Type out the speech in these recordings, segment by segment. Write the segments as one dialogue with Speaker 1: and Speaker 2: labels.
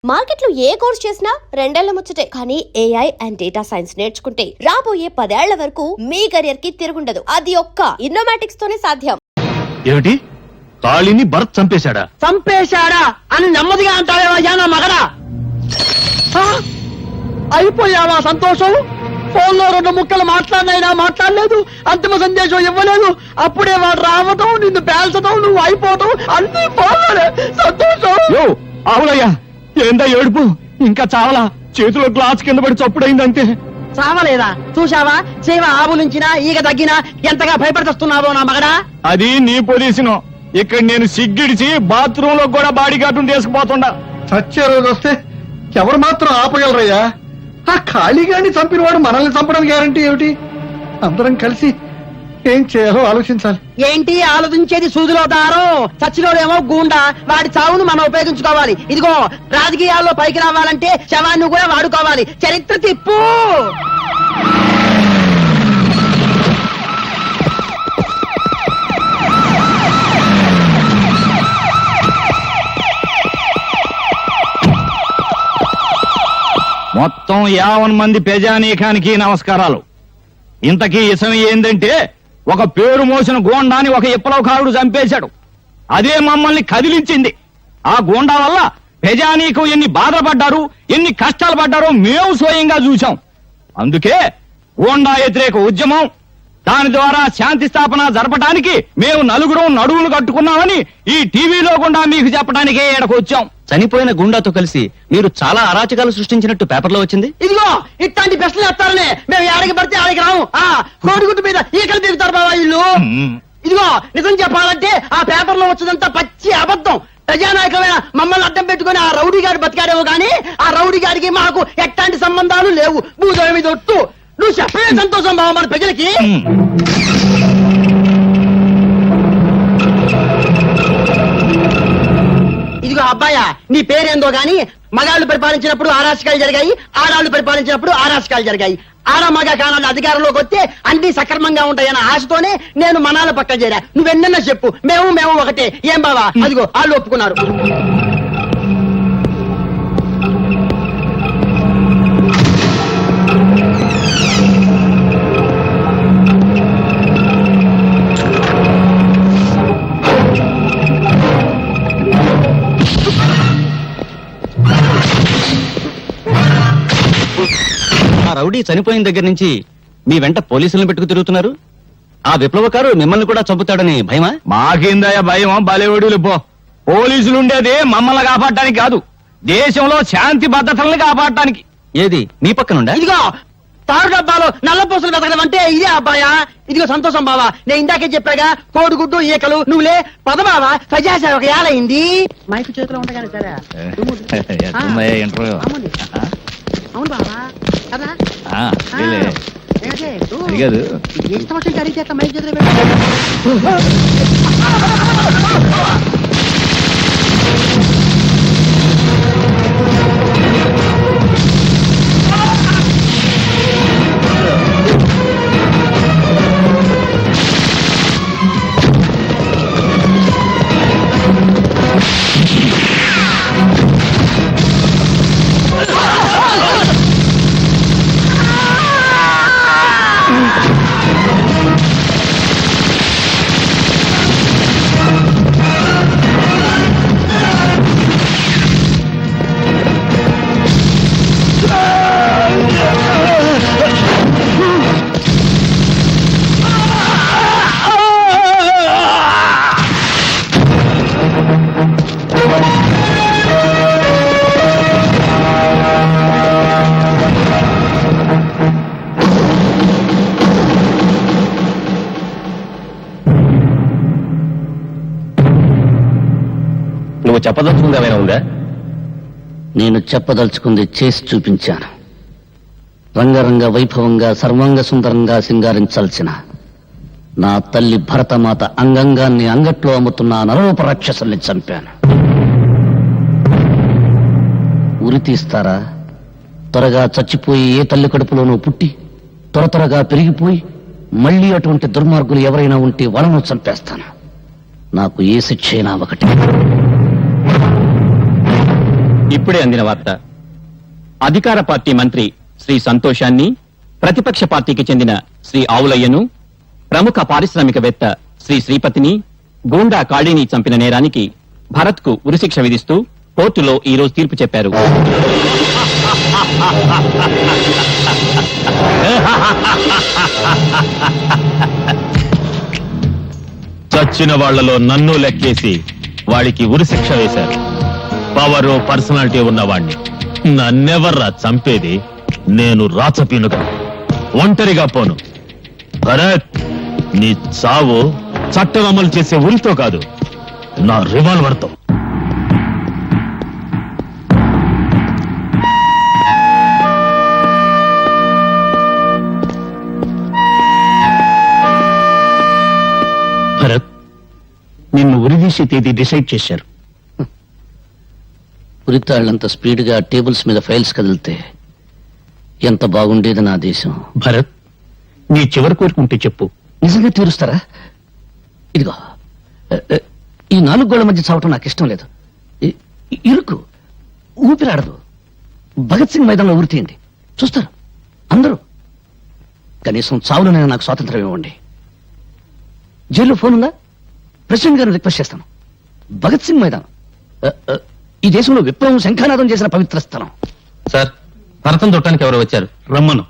Speaker 1: Market లో ఏ course చేసినా 2 ఏళ్ల ముచ్చటే. కానీ AI అండ్ డేటా సైన్స్ నేర్చుకుంటే రాబోయే 10 ఏళ్ల వరకు మీ కెరియర్ కి తిరుగుండదు. అది ఒక్క ఇన్నోమాటిక్స్ తోనే సాధ్యం.
Speaker 2: ఏమిటి? కాళీని భరత్
Speaker 3: చంపేశాడా అని నెమ్మదిగా అంటావేవయ్యా నా మగడా? అయిపోయావా సంతోషం? ఫోన్లో 2 ముక్కలు మాట్లాడినైనా మాట్లాడలేదు, అంతిమ సందేశం ఇవ్వలేదు. అప్పుడే వాడు రావటం, నిన్ను పేల్చడం, నువ్వు అయిపోవటం అన్ని ఫోన్లోనే. సంతోషం.
Speaker 2: అవునయ్యా, ఏందా ఏడుపు? ఇంకా చావలా? చేతిలో గ్లాస్ కింద పడి చప్పుడైందంటే.
Speaker 3: చావలేదా? చూశావా? చేవ ఆవులించినా ఈగ తగ్గినా ఎంతగా భయపడుతున్నావో నా మగడా.
Speaker 2: అది నీ పొజిషన్. ఇక్కడ నేను సిగ్గిడిచి బాత్రూమ్ లో కూడా బాడీ గార్డును తీసుకుపోతుండా.
Speaker 4: చచ్చే రోజు వస్తే ఎవరు మాత్రం ఆపగలరయ్యా? ఆ ఖాళీగాని చంపిన వాడు మనల్ని చంపడం గ్యారంటీ ఏమిటి? అందరం కలిసి ఏం చేయాలో ఆలోచించాలి.
Speaker 3: ఏంటి ఆలోచించేది? సూదిలో దారం, చచ్చిలోనేమో గూండా. వాడి చావును మనం ఉపయోగించుకోవాలి. ఇదిగో రాజకీయాల్లో పైకి రావాలంటే శవాన్ని కూడా వాడుకోవాలి. చరిత్ర తిప్పు.
Speaker 2: మొత్తం 50 మంది ప్రజానీకానికి నమస్కారాలు. ఇంతకీ ఇసం ఏందంటే, ఒక పేరు మోసిన గోండాని ఒక విప్లవకారుడు చంపేశాడు. అదే మమ్మల్ని కదిలించింది. ఆ గోండా వల్ల ప్రజానీకం ఎన్ని బాధలు పడ్డారు, ఎన్ని కష్టాలు పడ్డారో మేము స్వయంగా చూశాం. అందుకే గోండా వ్యతిరేక ఉద్యమం, దాని ద్వారా శాంతి స్థాపన జరపడానికి మేము నలుగురం నడువులు కట్టుకున్నామని ఈ టీవీలో గుండా మీకు చెప్పడానికే ఎడకొచ్చాం.
Speaker 5: చనిపోయిన గుండాతో కలిసి మీరు చాలా అరాచకాలు సృష్టించినట్టు పేపర్లో వచ్చింది.
Speaker 3: ఇదిగో ఇట్లాంటి ప్రశ్నలు వేస్తారనే మేము ఆడికి పడితే ఆడికి రాము. కోడిగుడ్డు మీద ఈకలు దిగుతారు బాబా ఇల్లు. ఇదిగో నిజం చెప్పాలంటే ఆ పేపర్లో వచ్చినంత పచ్చి అబద్ధం. ప్రజానాయకమైన మమ్మల్ని అడ్డం పెట్టుకుని ఆ రౌడీ గారు బతికాడేమో గానీ ఆ రౌడీ గారికి మాకు ఎట్లాంటి సంబంధాలు లేవు. భూదేవి మీద ఒట్టు. నువ్వు చెప్పే సంతోషం బాబా మన ప్రజలకి. ఇదిగో అబ్బాయా, నీ పేరేందో గాని మగాళ్ళు పరిపాలించినప్పుడు ఆరాచకాలు జరిగాయి, ఆడాళ్ళు పరిపాలించినప్పుడు ఆరాచకాలు జరిగాయి. ఆడ మగ కానాలు అధికారంలోకి వస్తే అన్ని సక్రమంగా ఉంటాయన్న ఆశతోనే నేను మనాల పక్కన చేరా. నువ్వెన్నన్నా చెప్పు, మేము ఒకటే. ఏం బావా? అదిగో వాళ్ళు ఒప్పుకున్నారు.
Speaker 5: ఆ రౌడీ చనిపోయిన దగ్గర నుంచి మీ వెంట పోలీసులను పెట్టుకు తిరుగుతున్నారు. ఆ విప్లవకారు మిమ్మల్ని కూడా చంపుతాడని భయమా?
Speaker 2: మాకిందయ్య భయం. బలేవడులు పో. పోలీసులు ఉండేది మమ్మల్ని కాపాడటానికి కాదు, దేశంలో శాంతి భద్రతల్ని కాపాడటానికి.
Speaker 5: ఏది మీ పక్కనుండా?
Speaker 3: ఇదిగో తారు డబ్బాలో నల్ల పూసలు వెతకడం అంటే ఇదే అబ్బాయా. ఇదిగో సంతోషం బావా, నేను ఇందాకే చెప్పాగా కోడిగుడ్డు ఈకలు నువ్వులే పద బావా. ప్రజాసేవక ఏలైంది. మైకు చేతిలో ఉండగానే సరే. అవును బావా కదా. ఇష్టం వచ్చిన అడిగితే ఎట్లా మైక్ చేతిలో
Speaker 5: నువ్వు చెప్పదలుచుకుంది ఏమైనా ఉందా? నేను చెప్పదలుచుకుంది చేసి చూపించాను. రంగరంగ వైభవంగా సర్వాంగ సుందరంగా సింగారించాల్సిన నా తల్లి భరతమాత అంగంగాన్ని అంగట్లో అమ్ముతున్న నరరూప రాక్షసుల్ని చంపాను. ఉరి తీస్తారా? త్వరగా చచ్చిపోయి ఏ తల్లి కడుపులోనూ పుట్టి త్వరగా పెరిగిపోయి మళ్లీ అటువంటి దుర్మార్గులు ఎవరైనా ఉంటే వాళ్ళను చంపేస్తాను. నాకు ఏ శిక్ష అయినా ఒకటి.
Speaker 6: ఇప్పుడే అందిన వార్త. అధికార పార్టీ మంత్రి శ్రీ సంతోషాన్ని, ప్రతిపక్ష పార్టీకి చెందిన శ్రీ ఆవులయ్యను, ప్రముఖ పారిశ్రామికవేత్త శ్రీ శ్రీపతిని గూండా కాళీని చంపిన నేరానికి భరత్ కు ఉరిశిక్ష విధిస్తూ కోర్టులో ఈ రోజు తీర్పు చెప్పారు.
Speaker 7: చచ్చిన వాళ్లలో నన్ను లెక్కేసి వాడికి ఉరిశిక్ష వేశారు. పవరు పర్సనాలిటీ ఉన్నవాణ్ణి నన్నెవర్రా చంపేది? నేను రాచపీనుగా ఒంటరిగా పోను. భరత్, నీ చావు చట్టం అమలు చేసే ఉరితో కాదు, నా రివాల్వర్తో.
Speaker 5: భరత్, నిన్ను ఉరిదీసే తేదీ డిసైడ్ చేశారు. ఉరితాళ్లంత స్పీడ్గా టేబుల్స్ మీద ఫైల్స్ కదిలితే ఎంత బాగుండేది నా దేశం. భరత్, నీ చివరి కోరుకుంటే చెప్పు, నిజంగా తీరుస్తారా? ఇదిగో, ఈ 4 గోళ్ల మధ్య చావటం నాకు ఇష్టం లేదు. ఇరుకు, ఊపిరాడదు. భగత్ సింగ్ మైదానంలో ఉరి తీయండి, చూస్తారు అందరూ. కనీసం చావులోనైనా నాకు స్వాతంత్రం ఇవ్వండి. జైల్లో ఫోన్ ఉందా? ప్రెసిడెంట్ గారిని రిక్వెస్ట్ చేస్తాను. భగత్ సింగ్ మైదానం ఈ దేశంలో విప్లవం శంఖానాదం చేసిన పవిత్ర స్థలం.
Speaker 6: సార్, భరతం చుట్టానికి ఎవరు వచ్చారు?
Speaker 5: రమ్మను.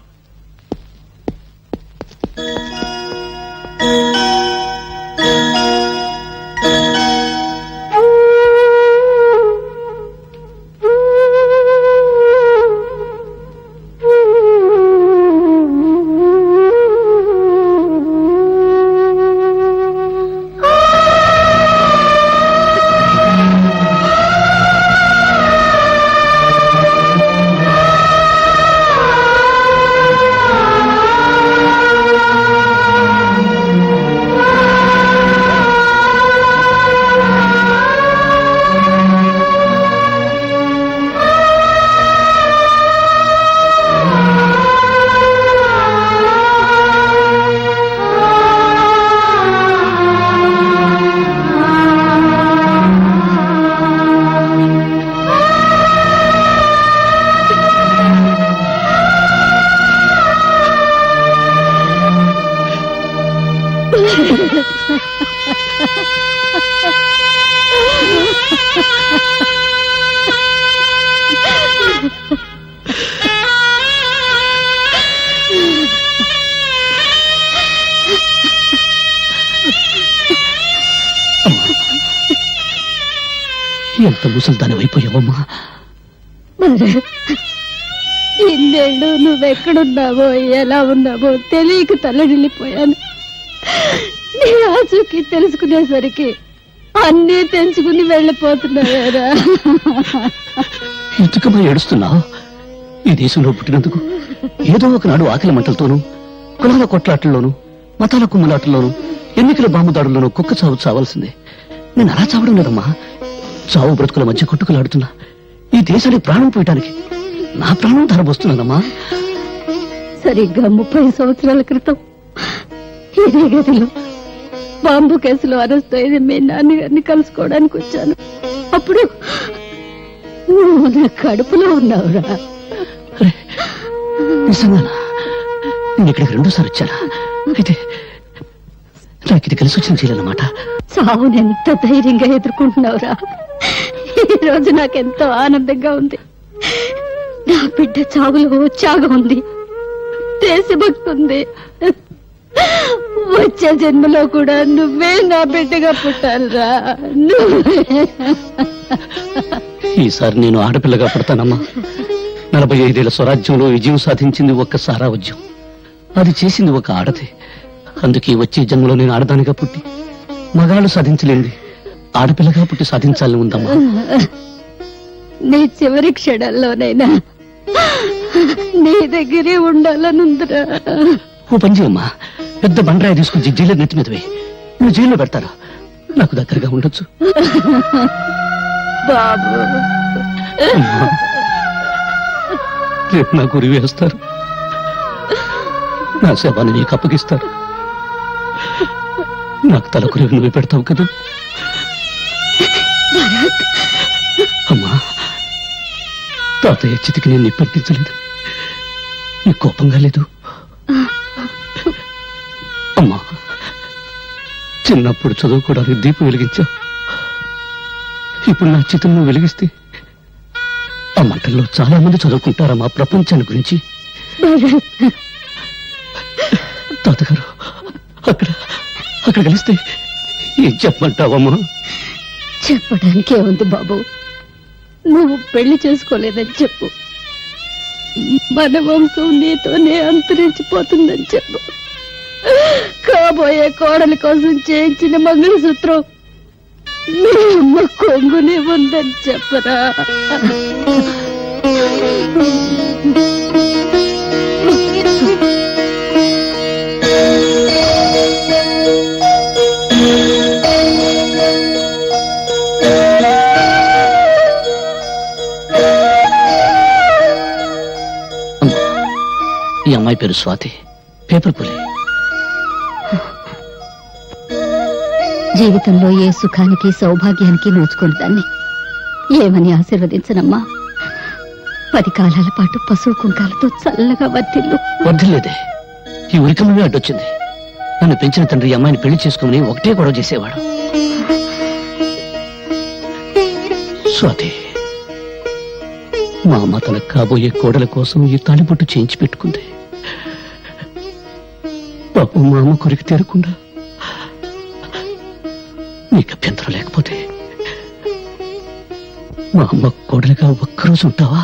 Speaker 5: ఎంత ముసల్దాని అయిపోయావమ్మా.
Speaker 8: ఇన్నేళ్ళు నువ్వెక్కడున్నావో ఎలా ఉన్నావో తెలియక తల్లడిల్లిపోయాను. నీ ఆచూకి తెలుసుకునేసరికి అన్నీ తెంచుకుని వెళ్ళిపోతున్నావేరా.
Speaker 5: ఎందుకమ్మా ఏడుస్తున్నావు? ఈ దేశంలో పుట్టినందుకు ఏదో ఒకనాడు ఆకలి మంటలతోనూ, కులాల కొట్లాటల్లోనూ, మతాల కుమ్మలాటల్లోనూ, ఎన్నికల బాంబుదాడుల్లోనూ కుక్క చావు చావాల్సిందే. నేను అలా చావడం లేదమ్మా. చావు బ్రతుకుల మధ్య కొట్టుకులాడుతున్నా ఈ దేశానికి ప్రాణం పోయటానికి నా ప్రాణం ధరబోస్తున్నానమ్మా.
Speaker 8: సరిగ్గా 30 సంవత్సరాల క్రితం ఇదే గదిలో బాంబు కేసులో అరెస్ట్ అయిన మీ నాన్నగారిని కలుసుకోవడానికి వచ్చాను. అప్పుడు నువ్వు నా కడుపులో ఉన్నావురా.
Speaker 5: నిజంగానా? నేను ఇక్కడికి 2 సార్లు వచ్చానా? అయితే నాకు ఇది కలిసి వచ్చిన చేయాలన్నమాట.
Speaker 8: చావుని ఎంత ధైర్యంగా ఎదుర్కొంటున్నావురా. ఈ రోజు నాకెంతో ఆనందంగా ఉంది. నా బిడ్డ చావులో ఉత్సాహం ఉంది, దేశభక్తి ఉంది. వచ్చే జన్మలో కూడా నువ్వే నా బిడ్డగా పుట్టాలిరా.
Speaker 5: ఈసారి నేను ఆడపిల్లగా పుడతానమ్మా. 45 ఏళ్ల స్వరాజ్యంలో విజయం సాధించింది ఒక్క సారావజ్యం. అది చేసింది ఒక ఆడదే. అందుకే వచ్చే జన్మలో నేను ఆడదానిగా పుట్టి మగాళ్ళు సాధించలేండి ఆడపిల్లగా పుట్టి సాధించాలని ఉందమ్మా.
Speaker 8: నీ చివరి క్షణాల్లోనైనా నీ దగ్గరే ఉండాలనుందిరా.
Speaker 5: ఓ పని చేయమ్మా, పెద్ద బండరాయి తీసుకుని జైలు నెత్తి మీద వేయి. నువ్వు జైల్లో పెడతారా? నాకు దగ్గరగా ఉండొచ్చు.
Speaker 8: బాబు,
Speaker 5: అమ్మా, రేపు నాకు ఉరి వేస్తారు. నా శవాన్ని నీకు అప్పగిస్తారు. నాకు తలకు నువ్వు పెడతావు కదా. అమ్మా, తాతయ్య చితికి నేను నిప్పంపించలేదు. నీ కోపంగా లేదు? అమ్మా, చిన్నప్పుడు చదువుకోవడానికి దీపం వెలిగించావు. ఇప్పుడు నా చితంలో వెలిగిస్తే ఆ మంటల్లో చాలా మంది చదువుకుంటారమ్మా ప్రపంచాన్ని గురించి. తాతగారు అక్కడ కలిస్తే ఏం చెప్పమంటావమ్మా?
Speaker 8: చెప్పడానికే ఉంది బాబు. నువ్వు పెళ్లి చేసుకోలేదని చెప్పు. మన వంశం నీతోనే అంతరించిపోతుందని చెప్పు. కాబోయే కోడలి కోసం చేయించిన మంగళసూత్రం మీ అమ్మ కొంగునే ఉందని చెప్పరా.
Speaker 5: ఈ అమ్మాయి పేరు స్వాతి, పేపర్ పులి.
Speaker 8: జీవితంలో ఏ సుఖానికి సౌభాగ్యానికి నోచుకుని దాన్ని ఏమని ఆశీర్వదించనమ్మా. 10 కాలాల పాటు పశువు కుంకాలతో చల్లగా వర్తిల్లు.
Speaker 5: వద్దులేదే, ఈ ఉరికమే అడ్డొచ్చింది. నన్ను పెంచిన తండ్రి ఈ అమ్మాయిని పెళ్లి చేసుకుని ఒకటే గొడవ చేసేవాడు. స్వాతి, మా అమ్మ తన కాబోయే కోడల కోసం ఈ తాళిబొట్టు చేయించి పెట్టుకుంది. పాపం మా అమ్మ కొరికి తీరకుండా నీకు అభ్యంతరం లేకపోతే మా అమ్మ కోడలిగా ఒక్కరోజు ఉంటావా?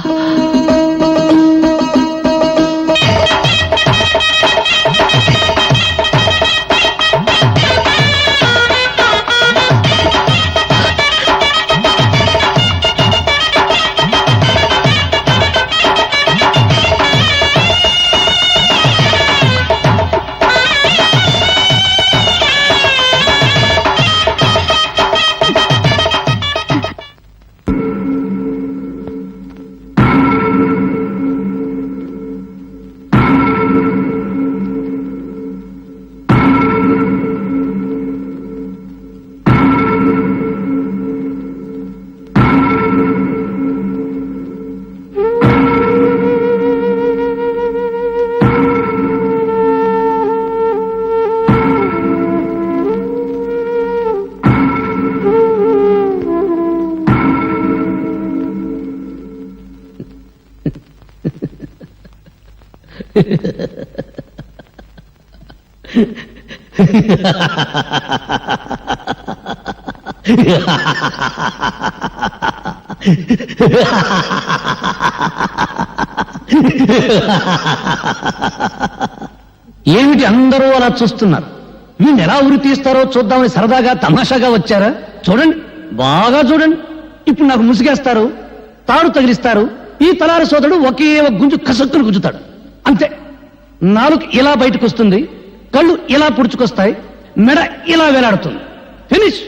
Speaker 5: ఏమిటి అందరూ అలా చూస్తున్నారు? వీళ్ళు ఎలా ఉరి తీస్తారో చూద్దామని సరదాగా తమాషాగా వచ్చారా? చూడండి, బాగా చూడండి. ఇప్పుడు నాకు ముసిగేస్తారు, తాడు తగిలిస్తారు. ఈ తలారి సోదరుడు ఒకే ఒక గుంజు కసక్కును గుంజుతాడు, అంతే. నాలుగు ఇలా బయటకు వస్తుంది, కళ్ళు ఇలా పుడుచుకొస్తాయి, మెడ ఇలా వేలాడుతుంది. ఫినిష్.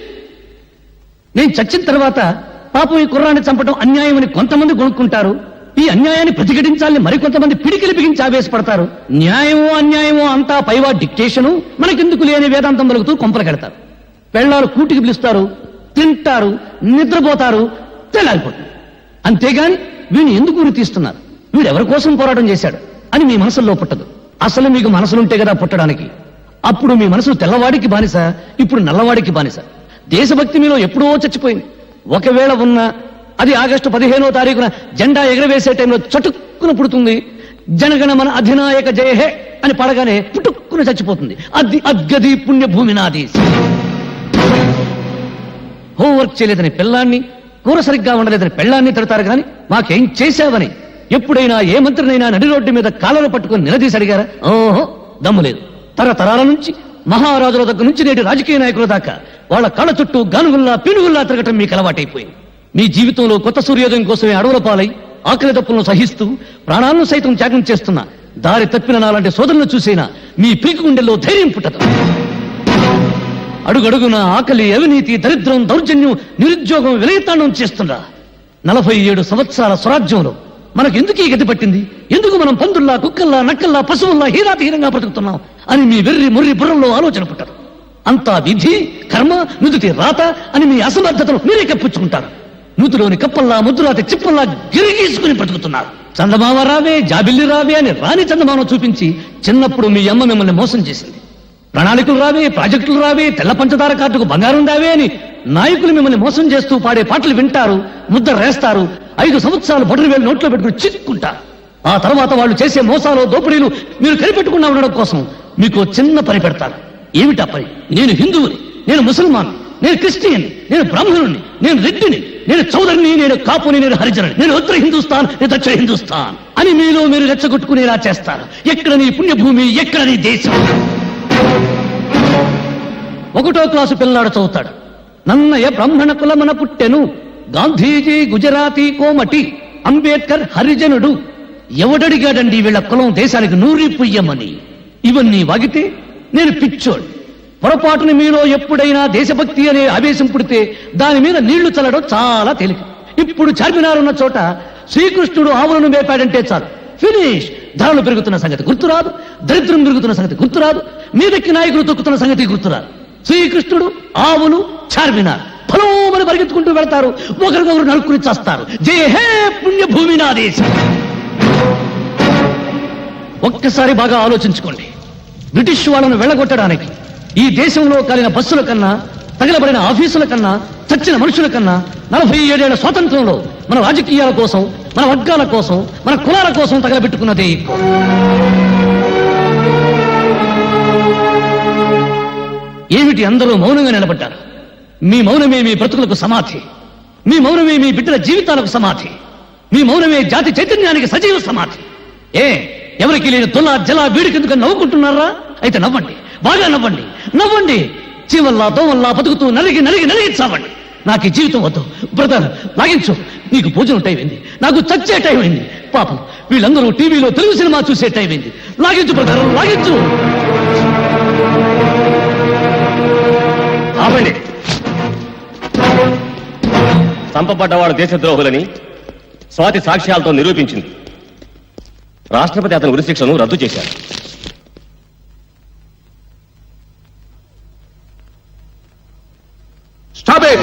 Speaker 5: నేను చచ్చిన తర్వాత పాపం ఈ కుర్రాన్ని చంపడం అన్యాయమని కొంతమంది కొనుక్కుంటారు. ఈ అన్యాయాన్ని ప్రతిఘటించాలని మరికొంతమంది పిడికిలి బిగించి ఆవేశపడతారు. న్యాయమో అన్యాయమో అంతా పైవా డిక్టేషను, మనకెందుకు లేని వేదాంతం పలుకుతూ కొంపలు కడతారు. పెళ్ళాలు కూటికి పిలుస్తారు, తింటారు, నిద్రపోతారు, తెల్లారిపోతుంది. అంతేగాని వీడిని ఎందుకు ఉరి తీస్తున్నారు, వీడెవరి కోసం పోరాటం చేశాడు అని మీ మనసులో పుట్టదు. అసలు మీకు మనసులుంటే కదా పుట్టడానికి. అప్పుడు మీ మనసు తెల్లవాడికి బానిస, ఇప్పుడు నల్లవాడికి బానిస. దేశభక్తి మీలో ఎప్పుడో చచ్చిపోయింది. ఒకవేళ ఉన్నా అది ఆగస్టు 15వ తారీఖున జెండా ఎగరవేసే టైంలో చటుక్కున పుడుతుంది. జనగణమన అధినాయక జయ హే అని పడగానే పుట్టుక్కున చచ్చిపోతుంది. అది అద్గది పుణ్యభూమి నాది. హోంవర్క్ చేయలేదని పిల్లాన్ని, కూర సరిగ్గా ఉండలేదని పెళ్ళాన్ని తిడతారు కానీ మాకేం చేశావని ఎప్పుడైనా ఏ మంత్రినైనా నడి రోడ్డు మీద కాళ్ళను పట్టుకుని నిలదీసి అడిగారా? ఓహో, దమ్ము లేదు. తరతరాల నుంచి మహారాజుల దగ్గర నుంచి నేటి రాజకీయ నాయకుల దాకా వాళ్ళ కళ్ళ చుట్టూ గానుగుల్లా పీనుగుల్లా తిరగటం మీకు అలవాటైపోయింది. మీ జీవితంలో కొత్త సూర్యోదయం కోసమే అడవుల పాలై ఆకలి దప్పులను సహిస్తూ ప్రాణాలను సైతం త్యాగం చేస్తున్న దారి తప్పిన నాలాంటి సోదరులను చూసైనా మీ పీకు గుండెల్లో ధైర్యం పుట్టదు. అడుగడుగున ఆకలి, అవినీతి, దరిద్రం, దౌర్జన్యం, నిరుద్యోగం విలయతాండం చేస్తున్నా 47 సంవత్సరాల స్వరాజ్యంలో మనకెందుకు ఈ గతి పట్టింది? ఎందుకు మనం పందుల్లా, కుక్కల్లా, నక్కల్లా, పశువుల్లా హీరాతిహీనంగా బ్రతుకుతున్నాం అని మీ వెర్రి ముర్రి బుర్రంలో ఆలోచన పుట్టదు. అంతా విధి, కర్మ, నుదుటి రాత అని మీ అసమర్థతను మీరే కప్పించుకుంటారు. నూతిలోని కప్పల్లా ముద్దురాత చిప్పల్లా గిరిగీసుకుని బ్రతుకుతున్నారు. చందమామ రావే, జాబిల్లి రావే అని రాని చందమామ చూపించి చిన్నప్పుడు మీ అమ్మ మిమ్మల్ని మోసం చేసింది. ప్రణాళికలు రావే, ప్రాజెక్టులు రావే, తెల్ల పంచదార కార్డుకు బంగారం రావే అని నాయకులు మిమ్మల్ని మోసం చేస్తూ పాడే పాటలు వింటారు, ముద్ర వేస్తారు. 5 సంవత్సరాలు బొటరు వేలు నోట్లో పెట్టుకుని చిక్కుంటారు. ఆ తర్వాత వాళ్ళు చేసే మోసాలు, దోపిడీలు మీరు కనిపెట్టుకున్నా ఉండడం కోసం మీకు చిన్న పని పెడతారు. ఏమిటా పని? నేను హిందువుని, నేను ముసల్మాన్, నేను క్రిస్టియన్, నేను బ్రాహ్మణుని, నేను రెడ్డిని, నేను చౌదరిని, నేను కాపుని, నేను హరిజనుని, నేను ఉత్తర హిందుస్థాన్, నేను దక్షిణ హిందుస్థాన్ అని మీలో మీరు రెచ్చగొట్టుకునేలా చేస్తారు. ఎక్కడ నీ పుణ్యభూమి, ఎక్కడ నీ దేశం? 1వ క్లాసు పిల్లాడు చదువుతాడు. నన్నయ బ్రాహ్మణ కులమన పుట్టెను, గాంధీజీ గుజరాతీ కోమటి, అంబేద్కర్ హరిజనుడు. ఎవడడిగాడండి వీళ్ళ కులం దేశానికి నూరి పుయ్యమని? ఇవన్నీ వాగితే నేను పిచ్చోడు. పొరపాటుని మీలో ఎప్పుడైనా దేశభక్తి అనే ఆవేశం పుడితే దాని మీద నీళ్లు చల్లడం చాలా తేలిక. ఇప్పుడు చార్మినార్ ఉన్న చోట శ్రీకృష్ణుడు ఆవులను మేపాడంటే చాలు, ఫినిష్. ధరలు పెరుగుతున్న సంగతి గుర్తురాదు, దరిద్రం పెరుగుతున్న సంగతి గుర్తురాదు, మీదకి నాయకులు తొక్కుతున్న సంగతి గుర్తురాదు. శ్రీకృష్ణుడు, ఆవులు, చార్మినార్ ఫలోమని పరిగెత్తుకుంటూ వెళ్తారు, ఒకరికొకరు నరుక్కుని చేస్తారు. జయ హే పుణ్యభూమి నా దేశం. ఒక్కసారి బాగా ఆలోచించుకోండి. బ్రిటిష్ వాళ్ళను వెళ్ళగొట్టడానికి ఈ దేశంలో కాలిన బస్సుల కన్నా, తగలబడిన ఆఫీసుల కన్నా, చచ్చిన మనుషుల కన్నా 47 ఏళ్ల స్వాతంత్రంలో మన రాజకీయాల కోసం, మన వర్గాల కోసం, మన కులాల కోసం తగలబెట్టుకున్నదే ఎక్కువ. ఏమిటి అందరూ మౌనంగా నిలబడ్డారు? మీ మౌనమే మీ బ్రతుకులకు సమాధి, మీ మౌనమే మీ బిడ్డల జీవితాలకు సమాధి, మీ మౌనమే జాతి చైతన్యానికి సజీవ సమాధి. ఎవరికి లేని తొల జల వీడికెందుకు నవ్వుకుంటున్నారా? అయితే నవ్వండి, బాగా నవ్వండి, నవ్వండి. చీవల్లా దోవల్లా బతుకుతూ నలిగి నలిగి నలిగి చావండి. నాకు ఈ జీవితం వద్దు. బ్రదర్ లాగించు, నీకు భోజనం టైం అయింది, నాకు చచ్చే టైం అయింది. పాపం వీళ్ళందరూ టీవీలో తెలుగు సినిమా చూసే టైం అయింది. లాగించు బ్రదర్, లాగించు.
Speaker 9: ఆపండి. చంపబడ్డవాడు దేశద్రోహులని స్వాతి సాక్ష్యాలతో నిరూపించింది. రాష్ట్రపతి అతని ఉరిశిక్షను రద్దు చేశారు.
Speaker 4: Stop it!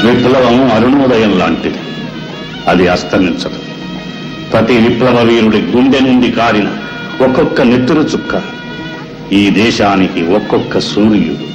Speaker 10: విప్లవం అరుణోదయం లాంటిది. అది అస్తమించదు. ప్రతి విప్లవ వీరుడి గుండె నుండి కారిన ఒక్కొక్క నెత్తురు చుక్క ఈ దేశానికి ఒక్కొక్క సూర్యుడు.